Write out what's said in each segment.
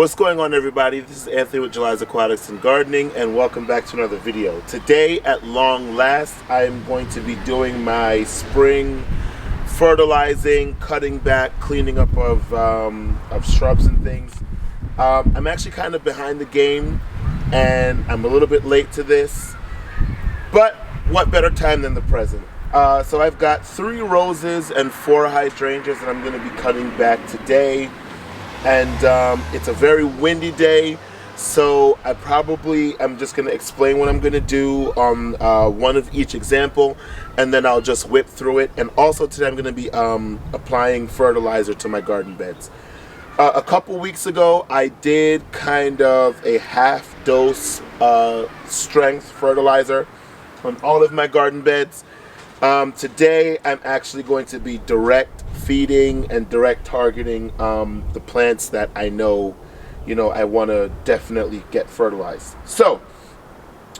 What's going on, everybody? This is Anthony with Jhuly Aquatics and Gardening, and welcome back to another video. Today, at long last, I'm going to be doing my spring fertilizing, cutting back, cleaning up of shrubs and things. I'm actually kind of behind the game, and I'm a little bit late to this, but what better time than the present? So I've got 3 roses and 4 hydrangeas that I'm going to be cutting back today. And it's a very windy day, so I'm just going to explain what I'm going to do on one of each example, and then I'll just whip through it. And also today I'm going to be applying fertilizer to my garden beds. A couple weeks ago I did kind of a half dose strength fertilizer on all of my garden beds. Today I'm actually going to be direct feeding and direct targeting the plants that I know, I want to definitely get fertilized. So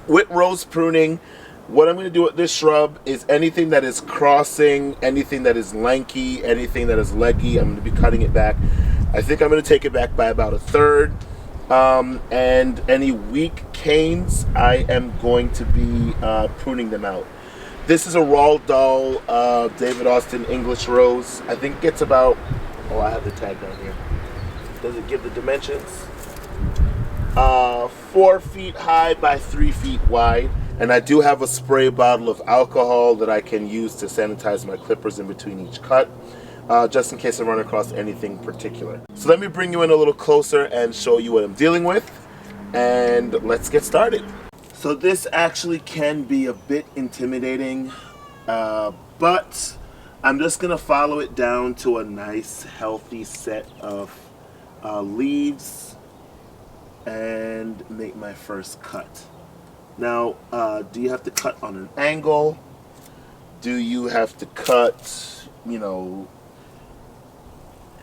with rose pruning, what I'm going to do with this shrub is anything that is crossing, anything that is lanky, anything that is leggy, I'm going to be cutting it back. I think I'm going to take it back by about 1/3. And any weak canes, I am going to be pruning them out. This is a Roald Dahl David Austin English rose. I think it's about, I have the tag down here. Does it give the dimensions? 4 feet high by 3 feet wide. And I do have a spray bottle of alcohol that I can use to sanitize my clippers in between each cut, just in case I run across anything particular. So let me bring you in a little closer and show you what I'm dealing with. And let's get started. So this actually can be a bit intimidating, but I'm just going to follow it down to a nice healthy set of leaves and make my first cut. Now, do you have to cut on an angle? Do you have to cut,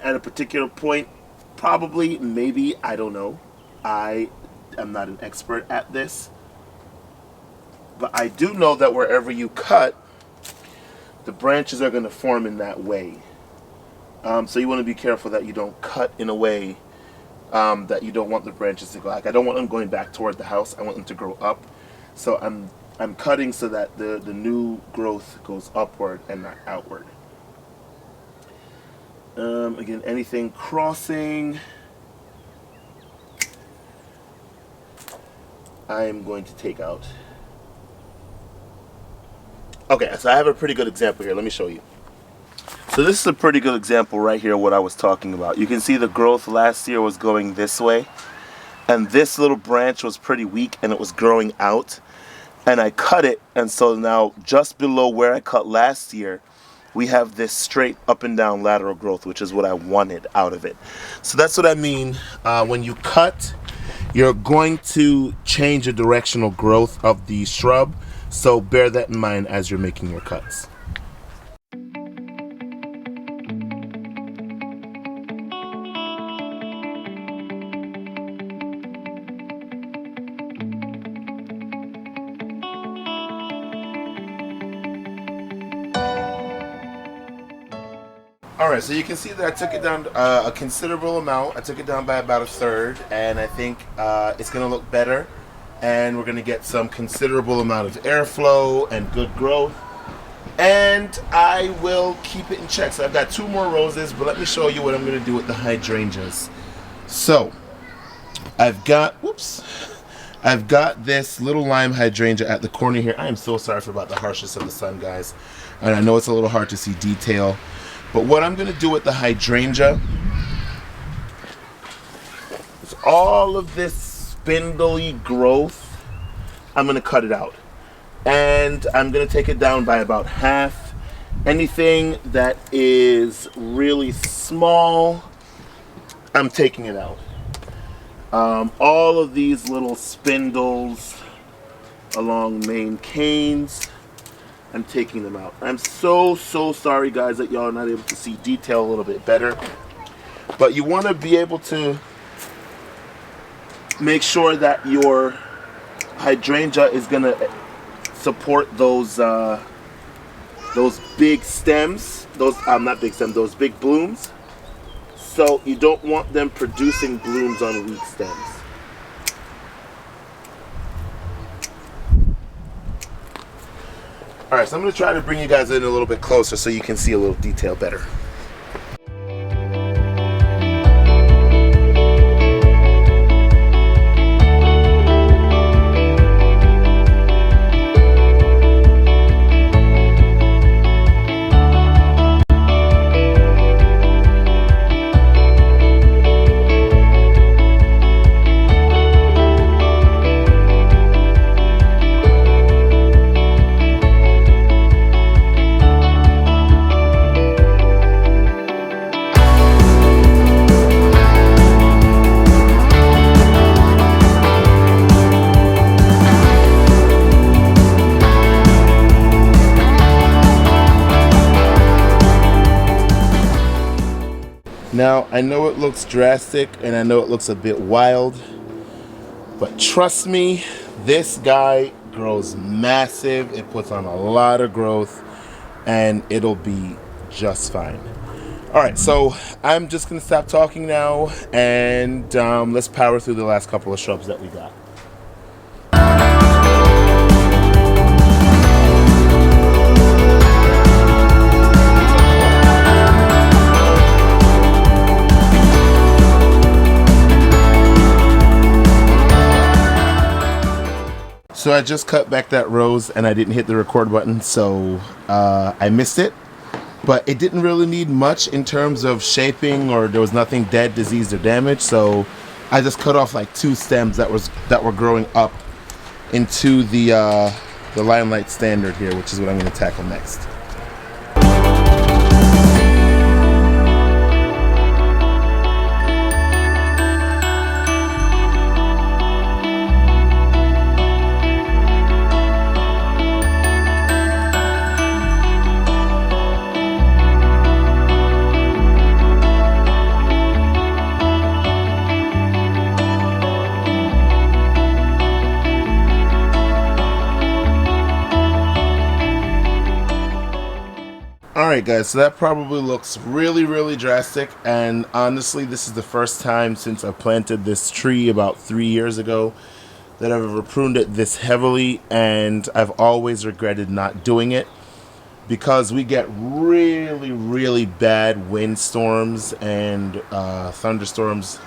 at a particular point? Probably, maybe, I don't know. I am not an expert at this. But I do know that wherever you cut, the branches are going to form in that way. So you want to be careful that you don't cut in a way that you don't want the branches to go. Like, I don't want them going back toward the house. I want them to grow up. So I'm cutting so that the new growth goes upward and not outward. Again, anything crossing, I am going to take out. Okay, so I have a pretty good example here. Let me show you. So this is a pretty good example right here of what I was talking about. You can see the growth last year was going this way, and this little branch was pretty weak and it was growing out, and I cut it, and so now just below where I cut last year, we have this straight up and down lateral growth, which is what I wanted out of it. So that's what I mean. When you cut, you're going to change the directional growth of the shrub. So bear that in mind as you're making your cuts. Alright, so you can see that I took it down a considerable amount. I took it down by about 1/3, and I think it's going to look better. And we're going to get some considerable amount of airflow and good growth, and I will keep it in check. So I've got 2 more roses, but let me show you what I'm going to do with the hydrangeas. So I've got this little lime hydrangea at the corner here. I am so sorry about the harshness of the sun, guys, and I know it's a little hard to see detail, but what I'm going to do with the hydrangea is all of this spindly growth, I'm going to cut it out, and I'm going to take it down by about half. Anything that is really small, I'm taking it out. All of these little spindles along main canes, I'm taking them out. I'm so sorry, guys, that y'all are not able to see detail a little bit better, but you want to be able to make sure that your hydrangea is going to support those big stems, those big blooms. So you don't want them producing blooms on weak stems. Alright, so I'm going to try to bring you guys in a little bit closer so you can see a little detail better. Now, I know it looks drastic and I know it looks a bit wild, but trust me, this guy grows massive. It puts on a lot of growth and it'll be just fine. All right, so I'm just gonna stop talking now and let's power through the last couple of shrubs that we got. So I just cut back that rose and I didn't hit the record button, so I missed it. But it didn't really need much in terms of shaping, or there was nothing dead, diseased, or damaged. So I just cut off like 2 stems that were growing up into the Limelight Standard here, which is what I'm going to tackle next. Alright guys, so that probably looks really drastic, and honestly this is the first time since I planted this tree about 3 years ago that I've ever pruned it this heavily, and I've always regretted not doing it because we get really bad windstorms and thunderstorms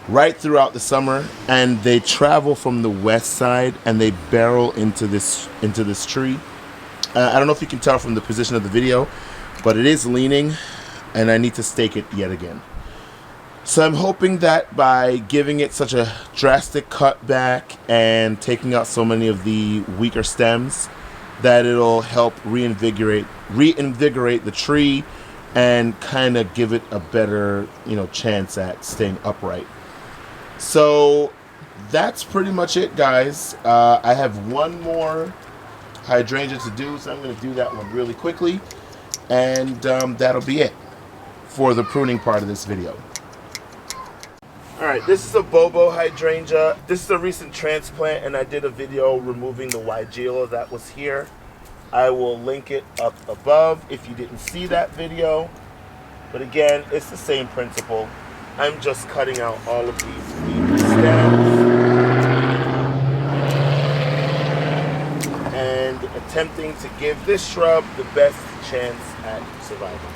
right throughout the summer, and they travel from the west side and they barrel into this tree. I don't know if you can tell from the position of the video, but it is leaning and I need to stake it yet again. So I'm hoping that by giving it such a drastic cut back and taking out so many of the weaker stems, that it'll help reinvigorate the tree and kind of give it a better, chance at staying upright. So that's pretty much it, guys. I have one more hydrangea to do, so I'm going to do that one really quickly, and that'll be it for the pruning part of this video. Alright, this is a Bobo hydrangea. This is a recent transplant, and I did a video removing the Jhuly that was here. I will link it up above if you didn't see that video. But again, it's the same principle. I'm just cutting out all of these weak stems and attempting to give this shrub the best chance at survival.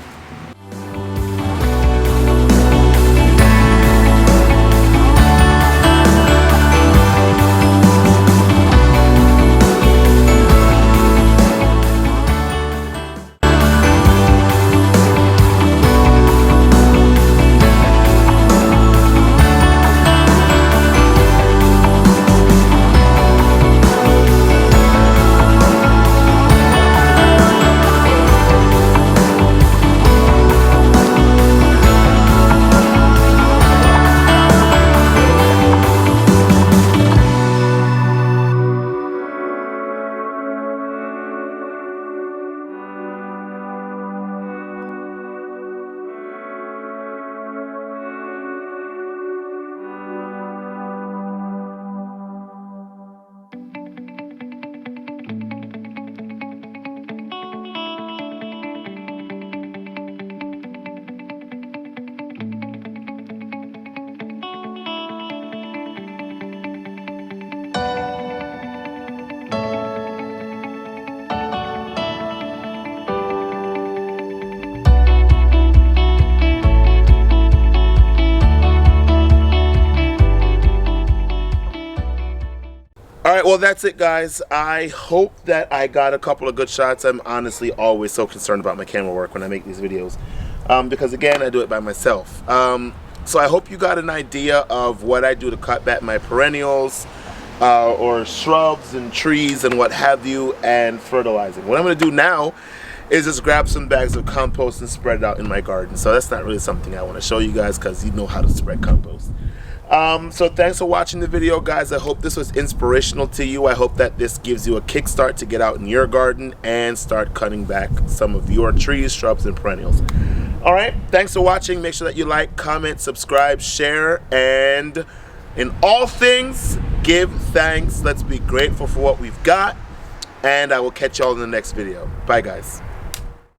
right, well, that's it, guys. I hope that I got a couple of good shots. I'm honestly always so concerned about my camera work when I make these videos, because again, I do it by myself. So I hope you got an idea of what I do to cut back my perennials or shrubs and trees and what have you, and fertilizing. What I'm going to do now is just grab some bags of compost and spread it out in my garden. So that's not really something I want to show you guys, because you know how to spread compost. So thanks for watching the video, guys. I hope this was inspirational to you. I hope that this gives you a kickstart to get out in your garden and start cutting back some of your trees, shrubs, and perennials. All right, thanks for watching. Make sure that you like, comment, subscribe, share, and in all things, give thanks. Let's be grateful for what we've got, and I will catch y'all in the next video. Bye, guys.